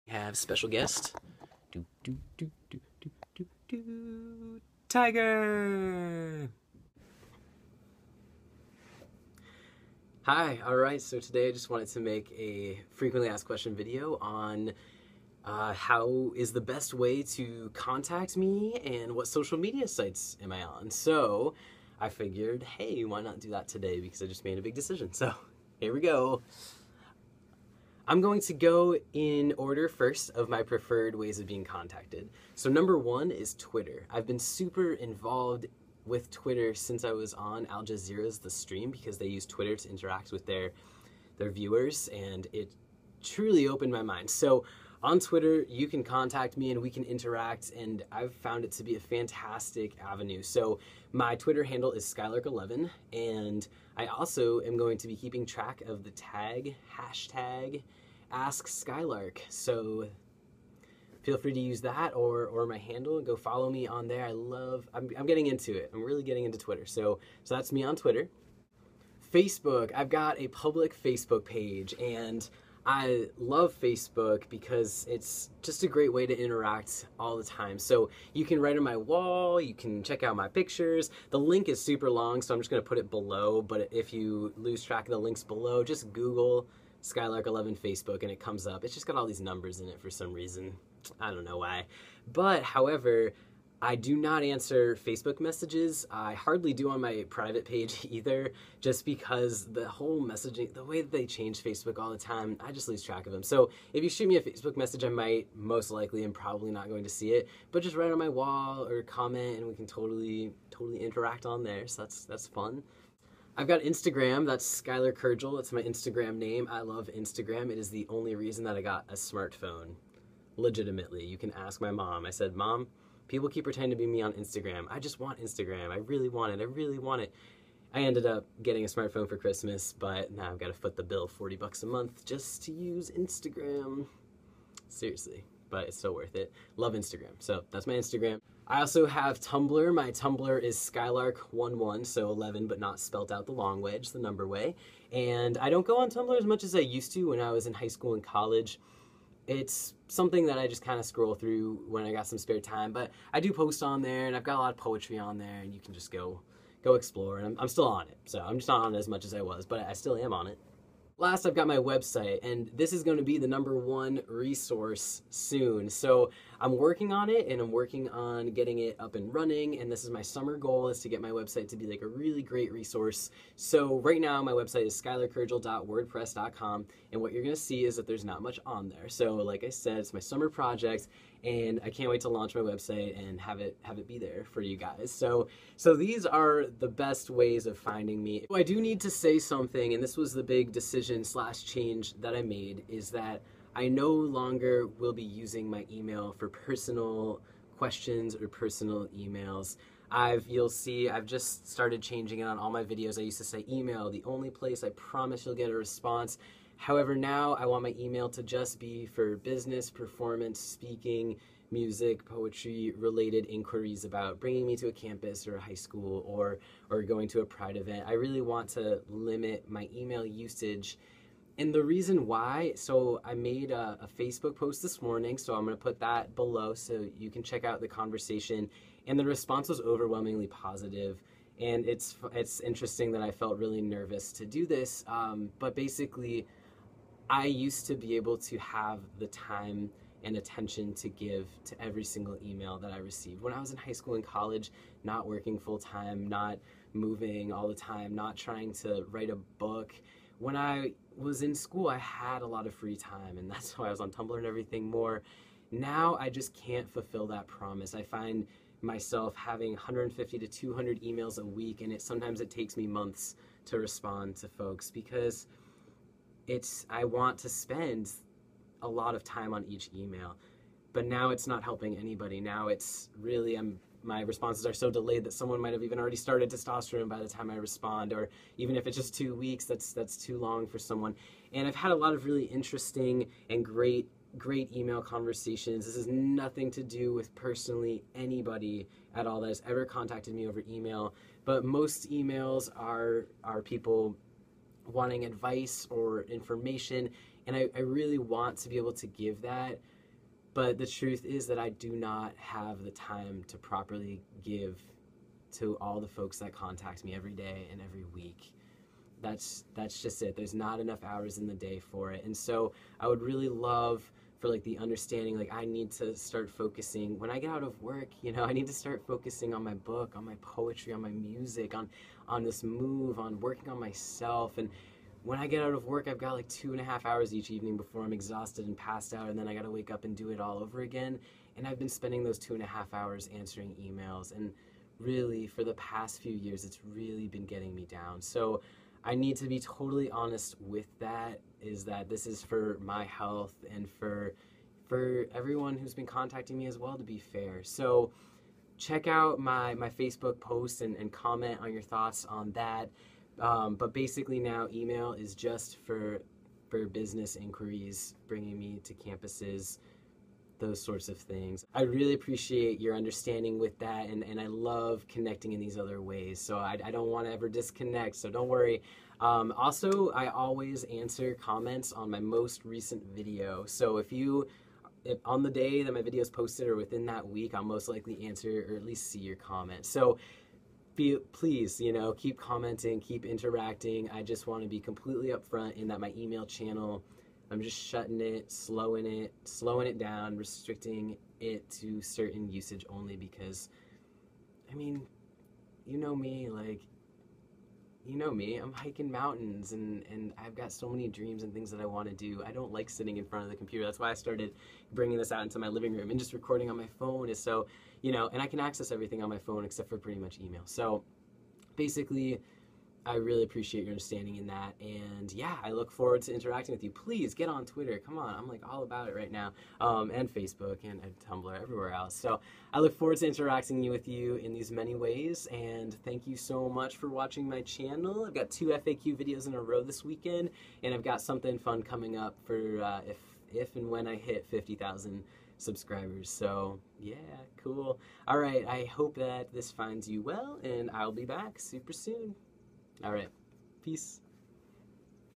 Have special guest, do, do, do, do, do, do, do, Tiger. Hi, alright, so today I just wanted to make a frequently asked question video on how is the best way to contact me and what social media sites am I on. So I figured, hey, why not do that today, because I just made a big decision. So here we go. I'm going to go in order first of my preferred ways of being contacted. So number one is Twitter. I've been super involved with Twitter since I was on Al Jazeera's The Stream, because they use Twitter to interact with their viewers, and it truly opened my mind. So on Twitter, you can contact me and we can interact, and I've found it to be a fantastic avenue. So my Twitter handle is skylarkeleven, and I also am going to be keeping track of the hashtag askskylark. So feel free to use that or my handle and go follow me on there. I'm getting into it. I'm really getting into Twitter. So that's me on Twitter. Facebook, I've got a public Facebook page, and I love Facebook because it's just a great way to interact all the time. So you can write on my wall, you can check out my pictures. The link is super long, so I'm just going to put it below, but if you lose track of the links below, just Google Skylarkeleven Facebook and it comes up. It's just got all these numbers in it for some reason. I don't know why. But, however, I do not answer Facebook messages. I hardly do on my private page either, just because the whole messaging, the way that they change Facebook all the time, I just lose track of them. So if you shoot me a Facebook message, I might, most likely, I'm probably not going to see it, but just write on my wall or comment and we can totally interact on there. So that's fun. I've got Instagram, that's skylarkergil, that's my Instagram name. I love Instagram. It is the only reason that I got a smartphone. Legitimately. You can ask my mom. I said, Mom, people keep pretending to be me on Instagram. I just want Instagram. I really want it. I really want it. I ended up getting a smartphone for Christmas, but now I've got to foot the bill, $40 a month just to use Instagram. Seriously, but it's so worth it. Love Instagram. So that's my Instagram. I also have Tumblr. My Tumblr is skylark11, so 11, but not spelt out the long way, just the number way. And I don't go on Tumblr as much as I used to when I was in high school and college. It's something that I just kind of scroll through when I got some spare time, but I do post on there, and I've got a lot of poetry on there, and you can just go explore, and I'm still on it. So I'm just not on it as much as I was, but I still am on it. Last, I've got my website, and this is going to be the #1 resource soon. So I'm working on it, and I'm working on getting it up and running, and this is my summer goal, is to get my website to be like a really great resource. So right now, my website is skylarkergil.wordpress.com, and what you're going to see is that there's not much on there. So like I said, it's my summer project, and I can't wait to launch my website and have it be there for you guys. So these are the best ways of finding me. I do need to say something, and this was the big decision/change that I made, is that I no longer will be using my email for personal questions or personal emails. You'll see, I've just started changing it on all my videos. I used to say email, the only place I promise you'll get a response. However, now I want my email to just be for business, performance, speaking, music, poetry related inquiries about bringing me to a campus or a high school or going to a Pride event. I really want to limit my email usage. And the reason why, so I made a Facebook post this morning, so I'm going to put that below so you can check out the conversation. And the response was overwhelmingly positive. And it's interesting that I felt really nervous to do this, but basically, I used to be able to have the time and attention to give to every single email that I received. When I was in high school and college, not working full-time, not moving all the time, not trying to write a book. When I was in school, I had a lot of free time, and that's why I was on Tumblr and everything more. Now, I just can't fulfill that promise. I find myself having 150 to 200 emails a week, and sometimes it takes me months to respond to folks because I want to spend a lot of time on each email, but now it's not helping anybody. Now it's really, my responses are so delayed that someone might have even already started testosterone by the time I respond, or even if it's just 2 weeks, that's too long for someone. And I've had a lot of really interesting and great email conversations. This has nothing to do with personally anybody at all that has ever contacted me over email, but most emails are people wanting advice or information, and I really want to be able to give that But the truth is that I do not have the time to properly give to all the folks that contact me every day and every week. That's just it. There's not enough hours in the day for it. And so I would really love for like the understanding, like I need to start focusing when I get out of work, you know, I need to start focusing on my book, on my poetry, on my music, on this move, on working on myself. And when I get out of work, I've got like 2.5 hours each evening before I'm exhausted and passed out, and then I got to wake up and do it all over again. And I've been spending those 2.5 hours answering emails, and really for the past few years, it's really been getting me down. So I need to be totally honest with that, is that this is for my health and for everyone who's been contacting me as well, to be fair. So check out my Facebook post and comment on your thoughts on that. But basically now email is just for business inquiries, bringing me to campuses, those sorts of things. I really appreciate your understanding with that, and I love connecting in these other ways, so I don't want to ever disconnect, so don't worry. Also, I always answer comments on my most recent video, so if on the day that my video is posted or within that week, I'll most likely answer or at least see your comment. So please, you know, keep commenting, keep interacting. I just want to be completely upfront in that my email channel, I'm just shutting it, slowing it down, restricting it to certain usage only, because, I mean, you know me, I'm hiking mountains, and I've got so many dreams and things that I want to do. I don't like sitting in front of the computer. That's why I started bringing this out into my living room, and just recording on my phone is so, you know, and I can access everything on my phone except for pretty much email. So basically, I really appreciate your understanding in that, and yeah, I look forward to interacting with you. Please get on Twitter. Come on, I'm like all about it right now, and Facebook and Tumblr, everywhere else. So I look forward to interacting with you in these many ways, and thank you so much for watching my channel. I've got 2 FAQ videos in a row this weekend, and I've got something fun coming up for if and when I hit 50,000 subscribers. So yeah, cool. All right, I hope that this finds you well, and I'll be back super soon. All right, peace.